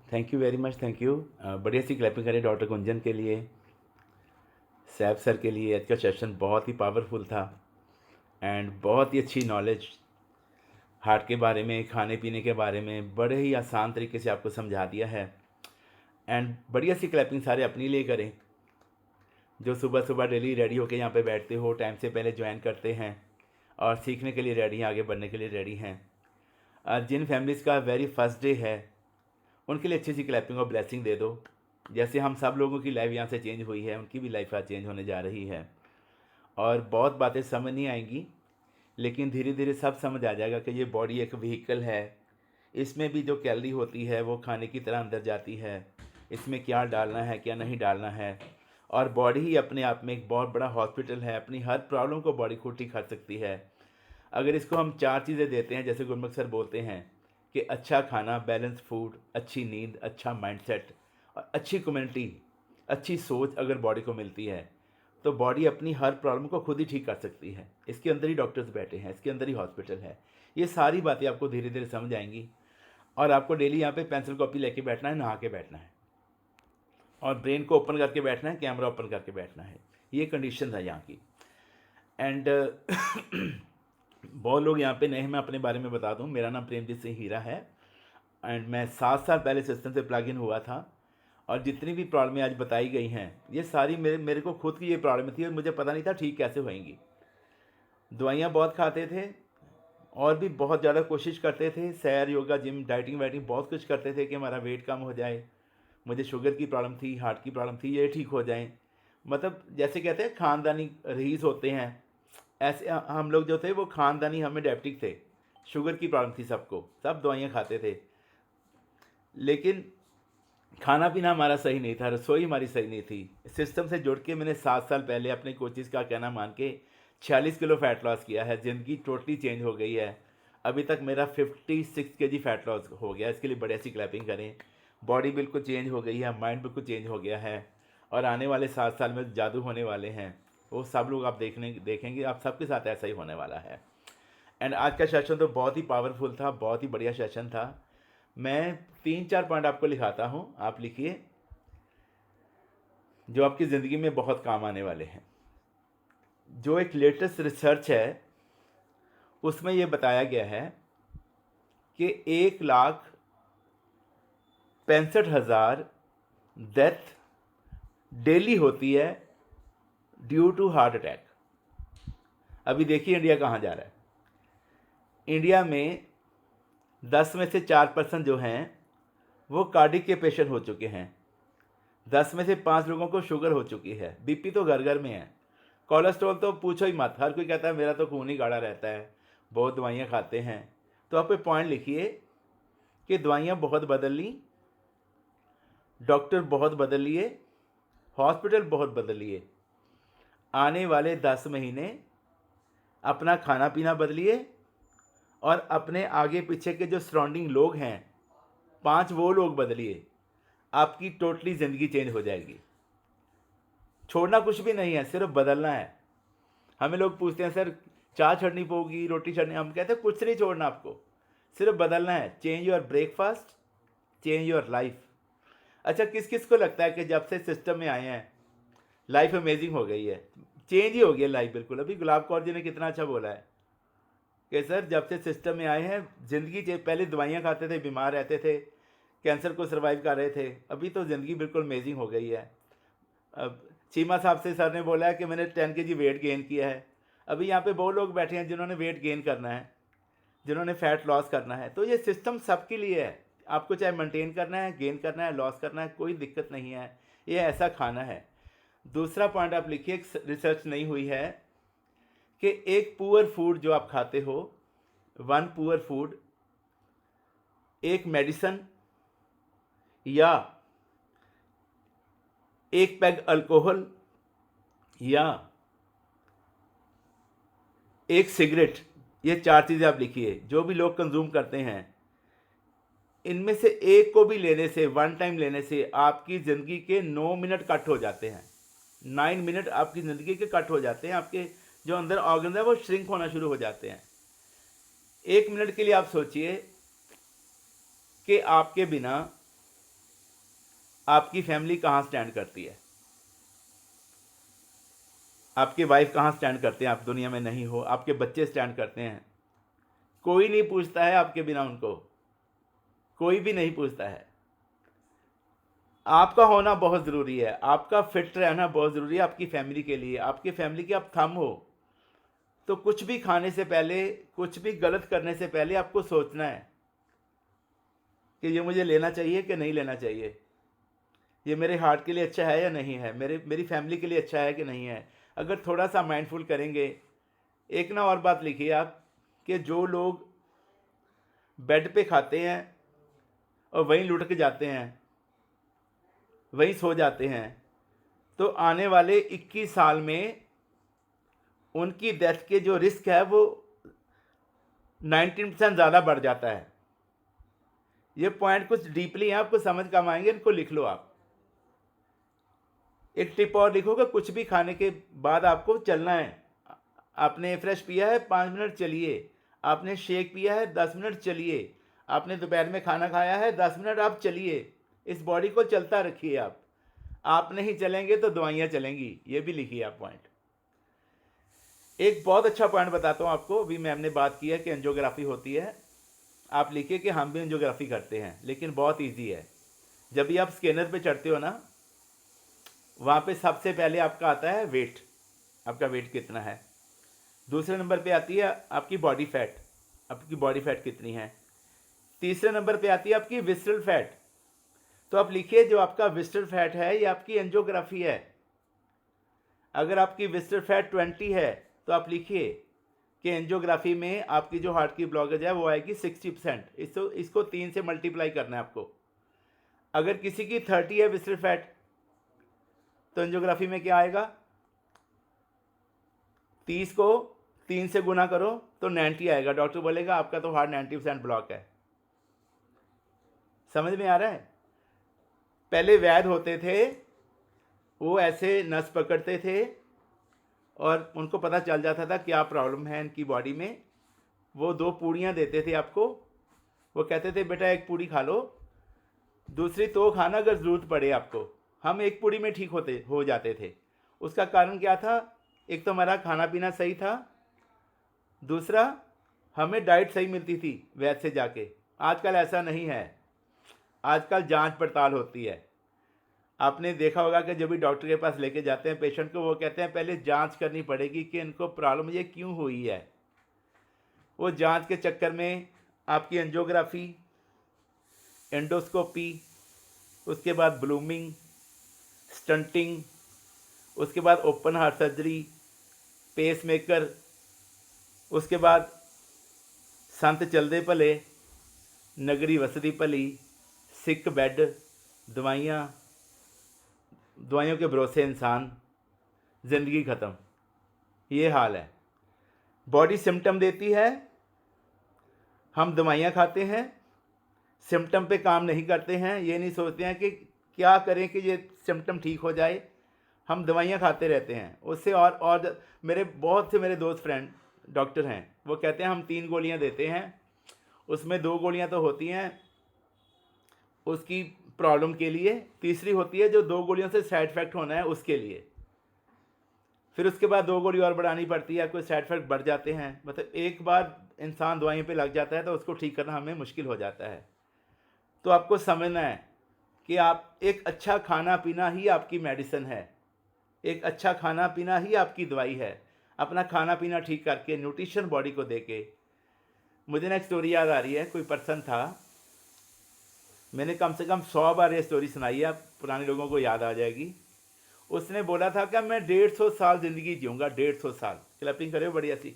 Thank you very much, thank you. बढ़िया सी clapping करें doctor Gunjan के लिए, सैफ सर के लिए। आज का सेशन बहुत ही पावरफुल था एंड बहुत ही अच्छी नॉलेज हार्ट के बारे में, खाने पीने के बारे में बड़े ही आसान तरीके से आपको समझा दिया है। एंड बढ़िया सी क्लैपिंग सारे अपने लिए करें, जो सुबह सुबह डेली रेडी होकर यहाँ पे बैठते हो, टाइम से पहले ज्वाइन करते हैं और सीखने के लिए रेडी हैं, आगे बढ़ने के लिए रेडी हैं। जिन फैमिलीज़ का वेरी फर्स्ट डे है उनके लिए अच्छी सी क्लैपिंग और ब्लेसिंग दे दो। जैसे हम सब लोगों की लाइफ यहाँ से चेंज हुई है, उनकी भी लाइफ आज चेंज होने जा रही है। और बहुत बातें समझ नहीं आएंगी, लेकिन धीरे धीरे सब समझ आ जाएगा कि ये बॉडी एक व्हीकल है। इसमें भी जो कैलोरी होती है वो खाने की तरह अंदर जाती है। इसमें क्या डालना है क्या नहीं डालना है। और बॉडी ही अपने आप में एक बहुत बड़ा हॉस्पिटल है, अपनी हर प्रॉब्लम को बॉडी खुद ठीक कर सकती है। अगर इसको हम 4 चीज़ें देते हैं, जैसे गुरमुख सर बोलते हैं कि अच्छा खाना, बैलेंस फूड, अच्छी नींद, अच्छा माइंडसेट और अच्छी कम्युनिटी, अच्छी सोच अगर बॉडी को मिलती है तो बॉडी अपनी हर प्रॉब्लम को खुद ही ठीक कर सकती है। इसके अंदर ही डॉक्टर्स बैठे हैं, इसके अंदर ही हॉस्पिटल है। ये सारी बातें आपको धीरे धीरे समझ आएंगी और आपको डेली यहाँ पे पेंसिल कॉपी लेके बैठना है, नहा के बैठना है और ब्रेन को ओपन करके बैठना है, कैमरा ओपन करके बैठना है। ये कंडीशन है यहाँ की। एंड बहुत लोग यहाँ पे नए हैं, मैं अपने बारे में बता दूँ। मेरा नाम प्रेमजीत सिंह हीरा है एंड मैं 7 साल पहले सिस्टम से प्लग इन हुआ था। और जितनी भी प्रॉब्लमें आज बताई गई हैं ये सारी मेरे को खुद की ये प्रॉब्लम थी और मुझे पता नहीं था ठीक कैसे होएंगी। दवाइयाँ बहुत खाते थे और भी बहुत ज़्यादा कोशिश करते थे, सैर, योगा, जिम, डाइटिंग वाइटिंग बहुत कुछ करते थे कि हमारा वेट कम हो जाए। मुझे शुगर की प्रॉब्लम थी, हार्ट की प्रॉब्लम थी, ये ठीक हो जाए। मतलब जैसे कहते हैं ख़ानदानी रईस होते हैं, ऐसे हम लोग जो थे वो ख़ानदानी, हमें डायबिटिक थे, शुगर की प्रॉब्लम थी सबको, सब दवाइयाँ खाते थे। लेकिन खाना पीना हमारा सही नहीं था, रसोई हमारी सही नहीं थी। सिस्टम से जुड़ के मैंने 7 साल पहले अपने कोचेस का कहना मान के 46 किलो फैट लॉस किया है। ज़िंदगी टोटली चेंज हो गई है। अभी तक मेरा 56 केजी फैट लॉस हो गया। इसके लिए बड़े ऐसी क्लैपिंग करें। बॉडी बिल्कुल चेंज हो गई है, माइंड बिल्कुल चेंज हो गया है और आने वाले 7 साल में जादू होने वाले हैं। वो सब लोग आप देखेंगे, आप सबके साथ ऐसा ही होने वाला है। एंड आज का सेशन तो बहुत ही पावरफुल था, बहुत ही बढ़िया सेशन था। मैं 3-4 पॉइंट आपको लिखाता हूँ, आप लिखिए, जो आपकी ज़िंदगी में बहुत काम आने वाले हैं। जो एक लेटेस्ट रिसर्च है उसमें ये बताया गया है कि 1,65,000 डेथ डेली होती है ड्यू टू हार्ट अटैक। अभी देखिए इंडिया कहाँ जा रहा है। इंडिया में 10 में से 4% जो हैं वो कार्डिक के पेशेंट हो चुके हैं। 10 में से 5 लोगों को शुगर हो चुकी है। बीपी तो घर घर में है। कोलेस्ट्रॉल तो पूछो ही मत, हर कोई कहता है मेरा तो खून ही गाढ़ा रहता है, बहुत दवाइयाँ खाते हैं। तो आप एक पॉइंट लिखिए कि दवाइयाँ बहुत बदल ली, डॉक्टर बहुत बदल लिए, हॉस्पिटल बहुत बदल लिए। आने वाले 10 महीने अपना खाना पीना बदलिए और अपने आगे पीछे के जो सराउंडिंग लोग हैं 5 वो लोग बदलिए। आपकी टोटली ज़िंदगी चेंज हो जाएगी। छोड़ना कुछ भी नहीं है, सिर्फ बदलना है। हमें लोग पूछते हैं सर चाय छोड़नी पड़ेगी, रोटी छोड़नी, हम कहते हैं कुछ नहीं छोड़ना, आपको सिर्फ बदलना है। Change your breakfast, change your life. अच्छा, किस किस को लगता है कि जब से सिस्टम में आए हैं लाइफ अमेजिंग हो गई है, चेंज ही हो गया लाइफ बिल्कुल। अभी गुलाब कौर जी ने कितना अच्छा बोला है कि सर जब से सिस्टम में आए हैं ज़िंदगी, पहले दवाइयाँ खाते थे, बीमार रहते थे, कैंसर को सर्वाइव कर रहे थे, अभी तो ज़िंदगी बिल्कुल अमेजिंग हो गई है। अब चीमा साहब से सर ने बोला है कि मैंने 10 केजी वेट गेन किया है। अभी यहाँ पे बहुत लोग बैठे हैं जिन्होंने वेट गेन करना है, जिन्होंने फैट लॉस करना है। तो ये सिस्टम सबके लिए है। आपको चाहे मेंटेन करना है, गेन करना है, लॉस करना है, कोई दिक्कत नहीं है। ये ऐसा खाना है। दूसरा पॉइंट आप लिखिए, एक रिसर्च नहीं हुई है कि एक पुअर फूड जो आप खाते हो, 1 पुअर फूड, एक मेडिसन या एक पैग अल्कोहल या एक सिगरेट, ये 4 चीज़ें आप लिखिए जो भी लोग कंज्यूम करते हैं। इनमें से एक को भी लेने से, वन टाइम लेने से आपकी ज़िंदगी के 9 मिनट कट हो जाते हैं। 9 मिनट आपकी ज़िंदगी के कट हो जाते हैं। आपके जो अंदर ऑर्गन है वो श्रिंक होना शुरू हो जाते हैं। 1 मिनट के लिए आप सोचिए कि आपके बिना आपकी फैमिली कहाँ स्टैंड करती है, आपके वाइफ कहाँ स्टैंड करते हैं, आप दुनिया में नहीं हो, आपके बच्चे स्टैंड करते हैं, कोई नहीं पूछता है आपके बिना उनको, कोई भी नहीं पूछता है। आपका होना बहुत ज़रूरी है, आपका फिट रहना बहुत ज़रूरी है आपकी फैमिली के लिए। आपकी फैमिली के आप थंब हो, तो कुछ भी खाने से पहले, कुछ भी गलत करने से पहले आपको सोचना है कि ये मुझे लेना चाहिए कि नहीं लेना चाहिए, ये मेरे हार्ट के लिए अच्छा है या नहीं है, मेरी फैमिली के लिए अच्छा है कि नहीं है। अगर थोड़ा सा माइंडफुल करेंगे। एक ना और बात लिखिए आप, कि जो लोग बेड पे खाते हैं और वहीं लुढ़क के जाते हैं, वहीं सो जाते हैं, तो आने वाले 21 साल में उनकी डेथ के जो रिस्क है वो 19% ज़्यादा बढ़ जाता है। ये पॉइंट कुछ डीपली है, आपको समझ कम आएंगे, इनको लिख लो आप। एक टिप और लिखोगे, कुछ भी खाने के बाद आपको चलना है। आपने फ्रेश पिया है, 5 मिनट चलिए। आपने शेक पिया है, 10 मिनट चलिए। आपने दोपहर में खाना खाया है, 10 मिनट आप चलिए। इस बॉडी को चलता रखिए आप नहीं चलेंगे तो दवाइयाँ चलेंगी, ये भी लिखिए आप पॉइंट। एक बहुत अच्छा पॉइंट बताता हूँ आपको, अभी मैम ने बात की है कि एंजियोग्राफी होती है। आप लिखिए कि हम भी एंजियोग्राफी करते हैं, लेकिन बहुत ईजी है। जब भी आप स्कैनर पे चढ़ते हो ना, वहाँ पे सबसे पहले आपका आता है वेट, आपका वेट कितना है। दूसरे नंबर पे आती है आपकी बॉडी फैट, आपकी बॉडी फैट कितनी है। तीसरे नंबर पे आती है आपकी विस्रल फैट। तो आप लिखिए जो आपका विस्रल फैट है ये आपकी एंजियोग्राफी है। अगर आपकी विस्रल फैट 20 है तो आप लिखिए कि एंजियोग्राफी में आपकी जो हार्ट की ब्लॉकेज है वो आएगी 60%। इसको 3 से मल्टीप्लाई करना है आपको। अगर किसी की 30 है विस्रल फैट, तो एंजियोग्राफी में क्या आएगा, 30 को 3 से गुना करो तो 90 आएगा। डॉक्टर बोलेगा आपका तो हार्ट 90% ब्लॉक है। समझ में आ रहा है। पहले वैद्य होते थे, वो ऐसे नस पकड़ते थे और उनको पता चल जाता था क्या प्रॉब्लम है इनकी बॉडी में। वो 2 पूड़ियाँ देते थे आपको, वो कहते थे बेटा एक पूड़ी खा लो, दूसरी तो खाना अगर ज़रूरत पड़े आपको। हम एक पूड़ी में ठीक हो जाते थे। उसका कारण क्या था, एक तो हमारा खाना पीना सही था, दूसरा हमें डाइट सही मिलती थी वैद्य से जाके। आजकल ऐसा नहीं है, आजकल जांच पड़ताल होती है। आपने देखा होगा कि जब भी डॉक्टर के पास लेके जाते हैं पेशेंट को, वो कहते हैं पहले जांच करनी पड़ेगी कि इनको प्रॉब्लम ये क्यों हुई है। वो जांच के चक्कर में आपकी एंजियोग्राफी, एंडोस्कोपी, उसके बाद ब्लूमिंग, स्टंटिंग, उसके बाद ओपन हार्ट सर्जरी, पेसमेकर, उसके बाद संत चलदे भले, नगरी वसदी भली, सिक बेड, दवाइयों के भरोसे इंसान, ज़िंदगी ख़त्म। ये हाल है। बॉडी सिम्टम देती है, हम दवाइयाँ खाते हैं, सिम्टम पे काम नहीं करते हैं। ये नहीं सोचते हैं कि क्या करें कि ये सिम्टम ठीक हो जाए, हम दवाइयाँ खाते रहते हैं उससे। और बहुत से मेरे दोस्त फ्रेंड डॉक्टर हैं, वो कहते हैं हम 3 गोलियाँ देते हैं, उसमें 2 गोलियाँ तो होती हैं उसकी प्रॉब्लम के लिए, तीसरी होती है जो 2 गोलियों से साइड इफेक्ट होना है उसके लिए। फिर उसके बाद 2 गोली और बढ़ानी पड़ती है, कोई साइड इफेक्ट बढ़ जाते हैं। मतलब एक बार इंसान दवाइयों पे लग जाता है तो उसको ठीक करना हमें मुश्किल हो जाता है। तो आपको समझना है कि आप एक अच्छा खाना पीना ही आपकी मेडिसिन है, एक अच्छा खाना पीना ही आपकी दवाई है। अपना खाना पीना ठीक करके, न्यूट्रिशन बॉडी को देके। मुझे ना एक स्टोरी याद आ रही है, कोई पर्सन था, मैंने कम से कम 100 बार ये स्टोरी सुनाई है, पुराने लोगों को याद आ जाएगी। उसने बोला था कि मैं 150 साल ज़िंदगी जीऊँगा, 150 साल। क्लैपिंग करे बढ़िया सी।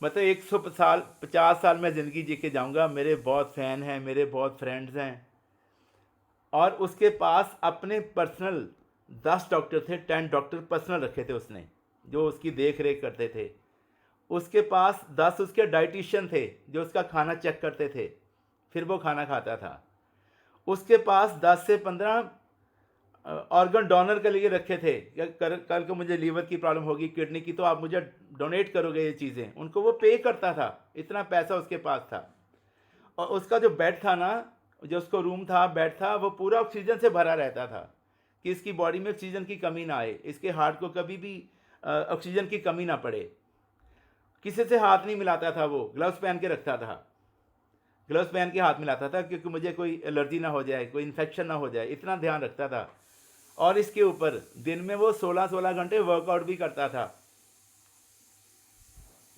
मतलब 100 साल, 50 साल मैं ज़िंदगी जी के जाऊँगा। मेरे बहुत फ़ैन हैं, मेरे बहुत फ्रेंड्स हैं। और उसके पास अपने पर्सनल 10 डॉक्टर थे, 10 डॉक्टर पर्सनल रखे थे उसने, जो उसकी देख रेख करते थे। उसके पास 10 उसके डाइटिशियन थे जो उसका खाना चेक करते थे, फिर वो खाना खाता था। उसके पास 10 से 15 ऑर्गन डोनर के लिए रखे थे, कल को मुझे लीवर की प्रॉब्लम होगी, किडनी की, तो आप मुझे डोनेट करोगे ये चीज़ें। उनको वो पे करता था, इतना पैसा उसके पास था। और उसका जो बेड था ना, जो उसको रूम था, बेड था, वो पूरा ऑक्सीजन से भरा रहता था कि इसकी बॉडी में ऑक्सीजन की कमी ना आए, इसके हार्ट को कभी भी ऑक्सीजन की कमी ना पड़े। किसी से हाथ नहीं मिलाता था, वो ग्लव्स पहन के रखता था, ग्लव्स पहन के हाथ मिलाता था क्योंकि मुझे कोई एलर्जी ना हो जाए, कोई इन्फेक्शन ना हो जाए, इतना ध्यान रखता था। और इसके ऊपर दिन में वो 16-16 घंटे वर्कआउट भी करता था।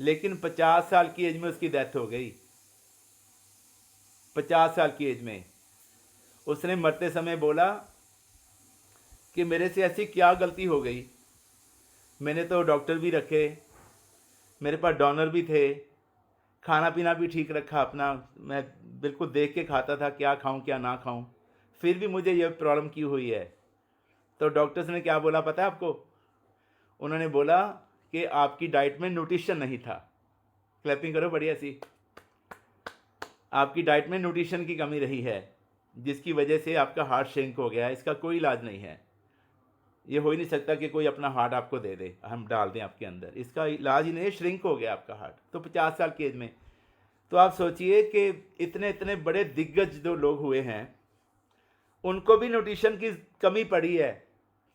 लेकिन 50 साल की एज में उसकी डेथ हो गई। 50 साल की एज में उसने मरते समय बोला कि मेरे से ऐसी क्या गलती हो गई, मैंने तो डॉक्टर भी रखे, मेरे पास डोनर भी थे, खाना पीना भी ठीक रखा अपना, मैं बिल्कुल देख के खाता था क्या खाऊं क्या ना खाऊं, फिर भी मुझे ये प्रॉब्लम क्यों हुई है। तो डॉक्टर्स ने क्या बोला पता है आपको? उन्होंने बोला कि आपकी डाइट में न्यूट्रिशन नहीं था। क्लैपिंग करो बढ़िया सी। आपकी डाइट में न्यूट्रिशन की कमी रही है, जिसकी वजह से आपका हार्ट श्रिंक हो गया है। इसका कोई इलाज नहीं है। ये हो ही नहीं सकता कि कोई अपना हार्ट आपको दे दे, हम डाल दें आपके अंदर। इसका इलाज ही नहीं है, श्रिंक हो गया आपका हार्ट। तो 50 साल की एज में, तो आप सोचिए कि इतने इतने बड़े दिग्गज जो लोग हुए हैं उनको भी न्यूट्रिशन की कमी पड़ी है।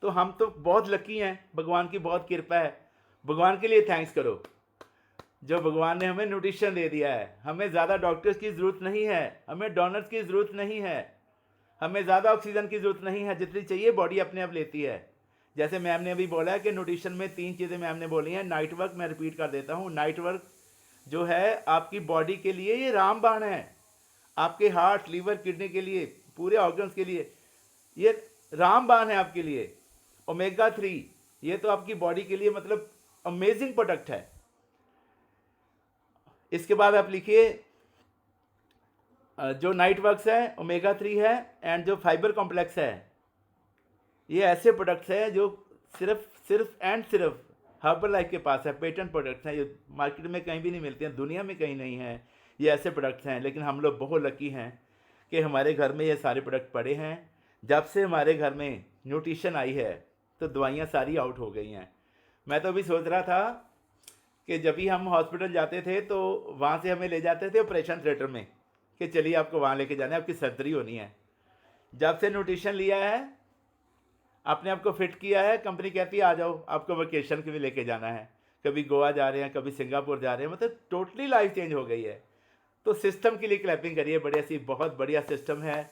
तो हम तो बहुत लकी हैं, भगवान की बहुत कृपा है। भगवान के लिए थैंक्स करो जो भगवान ने हमें न्यूट्रिशन दे दिया है। हमें ज़्यादा डॉक्टर्स की ज़रूरत नहीं है, हमें डोनर्स की ज़रूरत नहीं है, हमें ज़्यादा ऑक्सीजन की ज़रूरत नहीं है, जितनी चाहिए बॉडी अपने आप लेती है। जैसे मैम ने अभी बोला है कि न्यूट्रिशन में 3 चीज़ें मैम ने बोली हैं। नाइट वर्क, मैं रिपीट कर देता हूँ, नाइट वर्क जो है आपकी बॉडी के लिए ये रामबाण है। आपके हार्ट, लीवर, किडनी के लिए, पूरे ऑर्गन्स के लिए ये रामबाण है आपके लिए। ओमेगा 3 ये तो आपकी बॉडी के लिए मतलब अमेजिंग प्रोडक्ट है। इसके बाद आप लिखिए जो नाइट वर्क्स है, ओमेगा 3 है, एंड जो फाइबर कॉम्प्लेक्स है, ये ऐसे प्रोडक्ट्स हैं जो सिर्फ हर्बल लाइफ के पास है। पेटेंट प्रोडक्ट्स हैं, ये मार्केट में कहीं भी नहीं मिलते हैं, दुनिया में कहीं नहीं है। ये ऐसे प्रोडक्ट्स हैं, लेकिन हम लोग बहुत लकी हैं कि हमारे घर में ये सारे प्रोडक्ट पड़े हैं। जब से हमारे घर में न्यूट्रिशन आई है तो दवाइयाँ सारी आउट हो गई हैं। मैं तो अभी सोच रहा था कि जब भी हम हॉस्पिटल जाते थे तो वहाँ से हमें ले जाते थे ऑपरेशन थिएटर में कि चलिए आपको वहाँ लेके जाना है, आपकी सर्जरी होनी है। जब से न्यूट्रिशन लिया है, अपने आप को फिट किया है, कंपनी कहती है आ जाओ, आपको वेकेशन के लिए लेके जाना है, कभी गोवा जा रहे हैं, कभी सिंगापुर जा रहे हैं, मतलब टोटली लाइफ चेंज हो गई है। तो सिस्टम के लिए क्लैपिंग करिए, बढ़िया सी, बहुत बढ़िया सिस्टम है।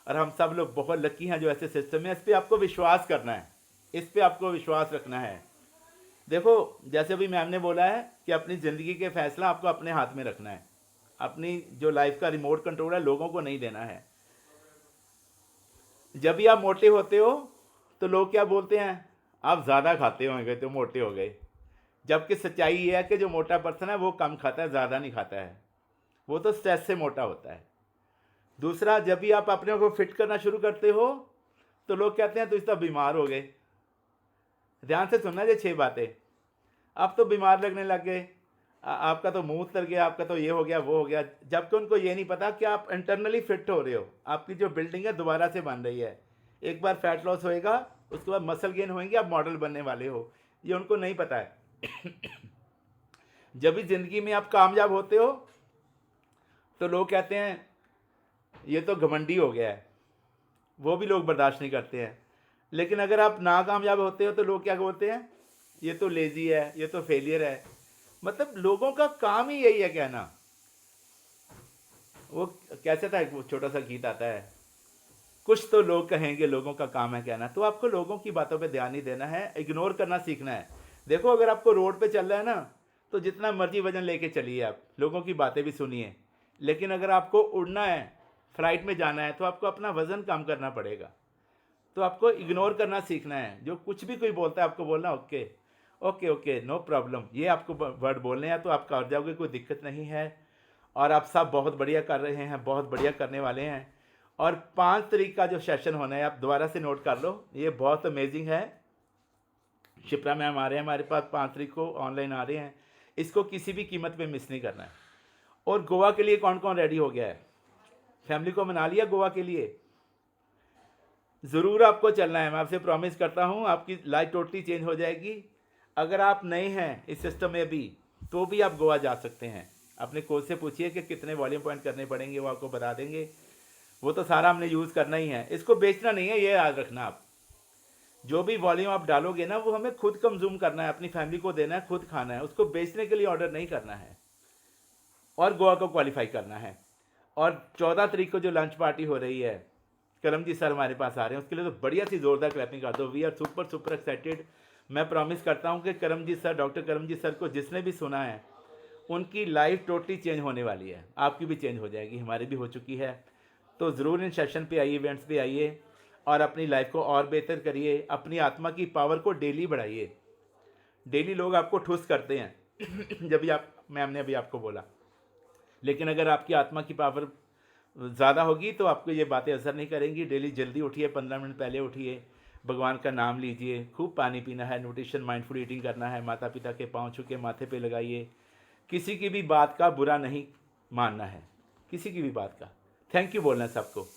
और हम सब लोग बहुत लकी हैं जो ऐसे सिस्टम है। इस पर आपको विश्वास करना है, इस पर आपको विश्वास रखना है। देखो जैसे अभी मैम ने बोला है कि अपनी ज़िंदगी के फैसला आपको अपने हाथ में रखना है। अपनी जो लाइफ का रिमोट कंट्रोल है लोगों को नहीं देना है। जब भी आप मोटे होते हो तो लोग क्या बोलते हैं, आप ज़्यादा खाते होंगे तो मोटे हो गए। जबकि सच्चाई ये है कि जो मोटा पर्सन है वो कम खाता है, ज़्यादा नहीं खाता है, वो तो स्ट्रेस से मोटा होता है। दूसरा, जब भी आप अपने को फिट करना शुरू करते हो तो लोग कहते हैं तो इस तरह बीमार हो गए। ध्यान से सुनना ये 6 बातें। आप तो बीमार लगने लग गए, आपका तो मुंह उतर गया, आपका तो ये हो गया वो हो गया। जबकि उनको ये नहीं पता कि आप इंटरनली फिट हो रहे हो, आपकी जो बिल्डिंग है दोबारा से बन रही है। एक बार फैट लॉस होएगा, उसके बाद मसल गेन होएंगे, आप मॉडल बनने वाले हो, ये उनको नहीं पता है। जब भी ज़िंदगी में आप कामयाब होते हो तो लोग कहते हैं ये तो घमंडी हो गया है, वो भी लोग बर्दाश्त नहीं करते हैं। लेकिन अगर आप नाकामयाब होते हो तो लोग क्या बोलते हैं, ये तो लेज़ी है, ये तो फेलियर है। मतलब लोगों का काम ही यही है कहना। वो कैसे था, वो छोटा सा गीत आता है, कुछ तो लोग कहेंगे, लोगों का काम है कहना। तो आपको लोगों की बातों पे ध्यान नहीं देना है, इग्नोर करना सीखना है। देखो अगर आपको रोड पे चल रहा है ना तो जितना मर्जी वजन लेके चलिए, आप लोगों की बातें भी सुनिए। लेकिन अगर आपको उड़ना है, फ्लाइट में जाना है, तो आपको अपना वज़न कम करना पड़ेगा। तो आपको इग्नोर करना सीखना है। जो कुछ भी कोई बोलता है आपको बोलना okay okay okay, no problem, ये आपको वर्ड बोलने हैं तो आप कर जाओगे, कोई दिक्कत नहीं है। और आप सब बहुत बढ़िया कर रहे हैं, बहुत बढ़िया करने वाले हैं। और 5 तारीख का जो सेशन होना है आप दोबारा से नोट कर लो, ये बहुत अमेजिंग है। शिप्रा मैम आ रहे हैं हमारे पास 5 तारीख को, ऑनलाइन आ रहे हैं। इसको किसी भी कीमत पे मिस नहीं करना है। और गोवा के लिए कौन कौन रेडी हो गया है? फैमिली को मना लिया गोवा के लिए? ज़रूर आपको चलना है, मैं आपसे प्रॉमिस करता हूँ आपकी लाइफ टोटली चेंज हो जाएगी। अगर आप नए हैं इस सिस्टम में भी तो भी आप गोवा जा सकते हैं। अपने कोच से पूछिए कि कितने वॉल्यूम पॉइंट करने पड़ेंगे, वो आपको बता देंगे। वो तो सारा हमने यूज़ करना ही है, इसको बेचना नहीं है, ये याद रखना आप। जो भी वॉल्यूम आप डालोगे ना वो हमें खुद कंज्यूम करना है, अपनी फैमिली को देना है, खुद खाना है, उसको बेचने के लिए ऑर्डर नहीं करना है और गोवा को क्वालिफाई करना है। और 14 तारीख को जो लंच पार्टी हो रही है, करम जी सर हमारे पास आ रहे हैं, उसके लिए तो बढ़िया सी जोरदार क्लैपिंग कर दो। We are super super excited. मैं प्रॉमिस करता हूँ कि करम जी सर, डॉक्टर करम जी सर को जिसने भी सुना है उनकी लाइफ टोटली चेंज होने वाली है, आपकी भी चेंज हो जाएगी, हमारी भी हो चुकी है। तो ज़रूर इन सेशन पे आइए, इवेंट्स पे आइए और अपनी लाइफ को और बेहतर करिए, अपनी आत्मा की पावर को डेली बढ़ाइए। डेली लोग आपको ठुस करते हैं जब भी आप, मैम ने अभी आपको बोला, लेकिन अगर आपकी आत्मा की पावर ज़्यादा होगी तो आपको ये बातें असर नहीं करेंगी। डेली जल्दी उठिए, 15 मिनट पहले उठिए, भगवान का नाम लीजिए, खूब पानी पीना है, न्यूट्रिशन माइंडफुल ईटिंग करना है, माता पिता के पाँव छू के माथे पे लगाइए, किसी की भी बात का बुरा नहीं मानना है, किसी की भी बात का थैंक यू बोलना है सबको।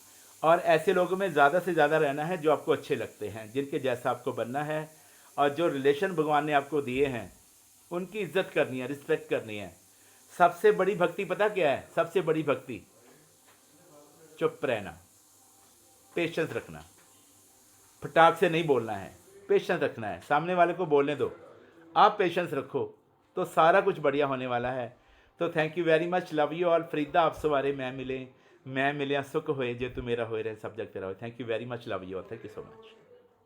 और ऐसे लोगों में ज़्यादा से ज़्यादा रहना है जो आपको अच्छे लगते हैं, जिनके जैसा आपको बनना है, और जो रिलेशन भगवान ने आपको दिए हैं उनकी इज्जत करनी है, रिस्पेक्ट करनी है। सबसे बड़ी भक्ति पता क्या है? सबसे बड़ी भक्ति चुप रहना, पेशेंस रखना, फटाक से नहीं बोलना है, पेशेंस रखना है, सामने वाले को बोलने दो, आप पेशेंस रखो तो सारा कुछ बढ़िया होने वाला है। तो thank you very much, love you all. Farida आप सवारे मैं मिले सुख होए जे तू मेरा होए रहे, सब जग तेरा होए। Thank you very much, love you all, thank you so much.